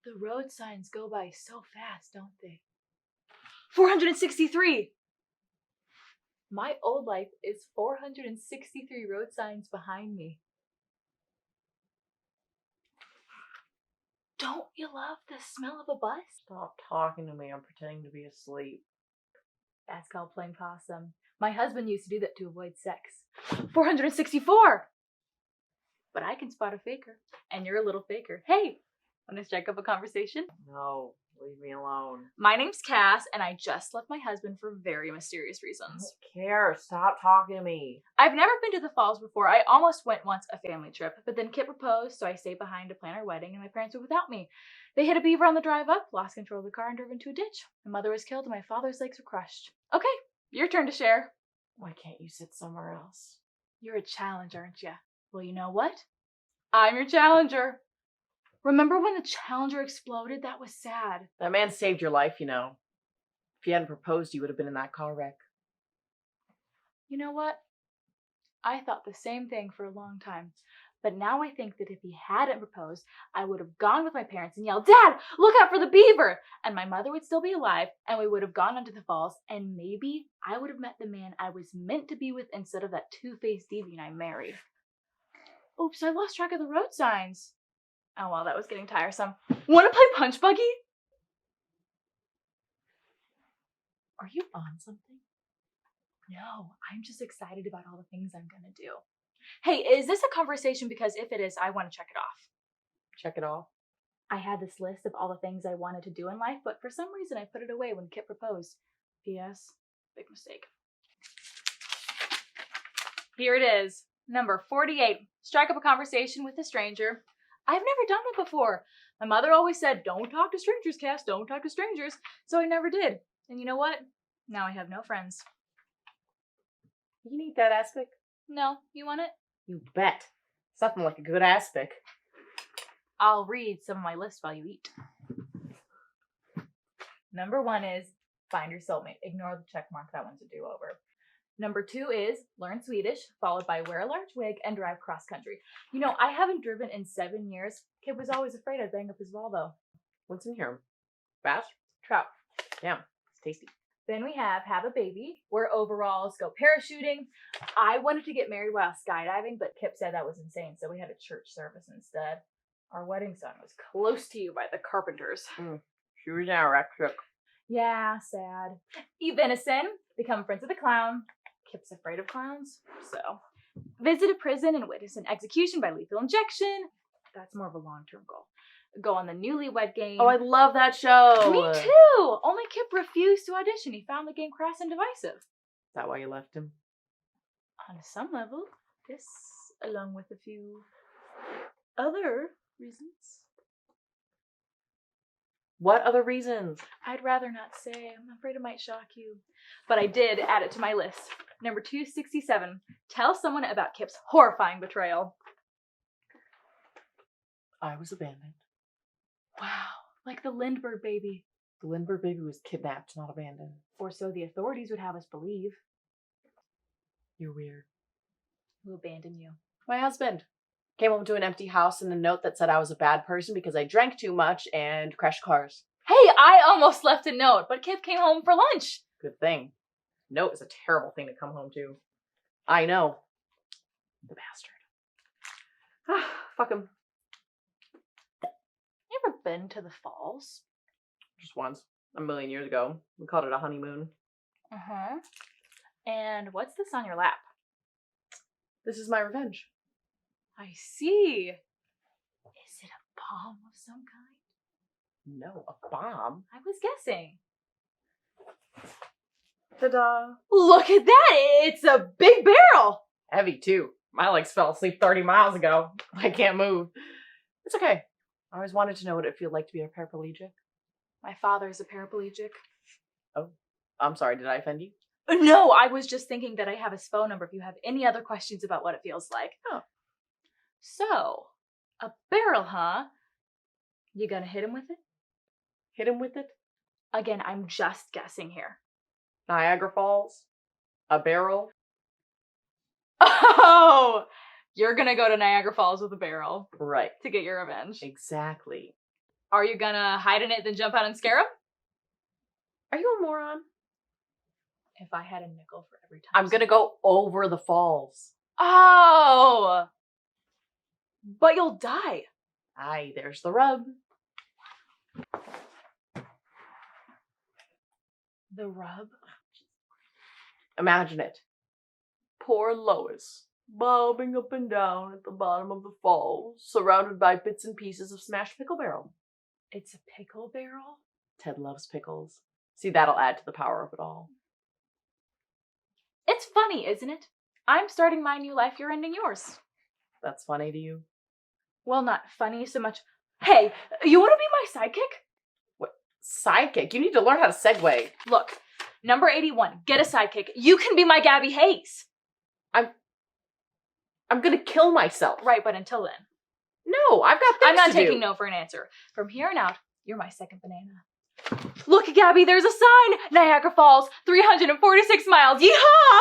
The road signs go by so fast, don't they? 463! My old life is 463 road signs behind me. Don't you love the smell of a bus? Stop talking to me. I'm pretending to be asleep. That's called playing possum. My husband used to do that to avoid sex. 464! But I can spot a faker, and you're a little faker. Hey, want to strike up a conversation? No, leave me alone. My name's Cass, and I just left my husband for very mysterious I reasons. don't care. Stop talking to me. I've never been to the falls before. I almost went once a family trip, but then Kit proposed, so I stayed behind to plan our wedding, and my parents were without me. They hit a beaver on the drive up, lost control of the car, and drove into a ditch. My mother was killed, and my father's legs were crushed. Okay, your turn to share. Why can't you sit somewhere else? You're a challenger, aren't you? Well, you know what? I'm your challenger. Remember when the challenger exploded? That was sad. That man saved your life, you know. If he hadn't proposed, you would have been in that car wreck. You know what? I thought the same thing for a long time. But now I think that if he hadn't proposed, I would have gone with my parents and yelled, "Dad, look out for the beaver!" And my mother would still be alive, and we would have gone onto the falls, and maybe I would have met the man I was meant to be with instead of that two-faced deviant I married. Oops, I lost track of the road signs. Oh well, that was getting tiresome. Want to play Punch Buggy? Are you on something? No, I'm just excited about all the things I'm gonna do. Hey, is this a conversation? Because if it is, I want to check it off. Check it off. I had this list of all the things I wanted to do in life, but for some reason I put it away when Kit proposed. P.S. Big mistake. Here it is. Number 48. Strike up a conversation with a stranger. I've never done it before. My mother always said, "Don't talk to strangers, Cass, don't talk to strangers." So I never did. And you know what? Now I have no friends. You need that aspic? No, you want it? You bet. Something like a good aspic. I'll read some of my list while you eat. Number 1 is find your soulmate. Ignore the check mark. That one's a do-over. Number 2 is learn Swedish, followed by wear a large wig and drive cross-country. You know, I haven't driven in 7 years. Kid was always afraid I'd bang up his Volvo. What's in here? Bass? Trout. Damn, it's tasty. Then we have a baby, wear overalls, go parachuting. I wanted to get married while skydiving, but Kip said that was insane, so we had a church service instead. Our wedding song was Close to You by the Carpenters. She was anorexic. Yeah, sad. Eat venison, become friends with a clown. Kip's afraid of clowns, so. Visit a prison and witness an execution by lethal injection. That's more of a long-term goal. Go on the Newlywed Game. Oh, I love that show. Me too! Only Kip refused to audition. He found the game crass and divisive. Is that why you left him? On some level, this, along with a few other reasons. What other reasons? I'd rather not say. I'm afraid it might shock you. But I did add it to my list. Number 267. Tell someone about Kip's horrifying betrayal. I was abandoned. Wow, like the Lindbergh baby. The Lindbergh baby was kidnapped, not abandoned. Or so the authorities would have us believe. You're weird. Who abandoned you? My husband came home to an empty house and a note that said I was a bad person because I drank too much and crashed cars. Hey, I almost left a note, but Kip came home for lunch. Good thing. Note is a terrible thing to come home to. I know. The bastard. Fuck him. You ever been to the falls? Just once. A million years ago. We called it a honeymoon. Uh-huh. And what's this on your lap? This is my revenge. I see. Is it a bomb of some kind? No, a bomb? I was guessing. Ta-da! Look at that! It's a big barrel! Heavy, too. My legs fell asleep 30 miles ago. I can't move. It's okay. I always wanted to know what it'd feel like to be a paraplegic. My father's a paraplegic. Oh, I'm sorry. Did I offend you? No, I was just thinking that I have his phone number if you have any other questions about what it feels like. Oh. So, a barrel, huh? You gonna hit him with it? Hit him with it? Again, I'm just guessing here. Niagara Falls? A barrel? Oh! You're gonna go to Niagara Falls with a barrel. Right. To get your revenge. Exactly. Are you gonna hide in it then jump out and scare him? Are you a moron? If I had a nickel for every time. I'm gonna go over the falls. Oh! But you'll die. Aye, there's the rub. The rub? Imagine it. Poor Lois, bobbing up and down at the bottom of the falls, surrounded by bits and pieces of smashed pickle barrel. It's a pickle barrel? Ted loves pickles. See, that'll add to the power of it all. It's funny, isn't it? I'm starting my new life, you're ending yours. That's funny to you? Well, not funny so much. Hey, you want to be my sidekick? What? Sidekick? You need to learn how to segue. Look, number 81, get a sidekick. You can be my Gabby Hayes. I'm gonna kill myself. Right, but until then. No, I've got things I'm not to taking do. no for an answer. From here on out, you're my second banana. Look, Gabby, there's a sign! Niagara Falls, 346 miles. Yeehaw!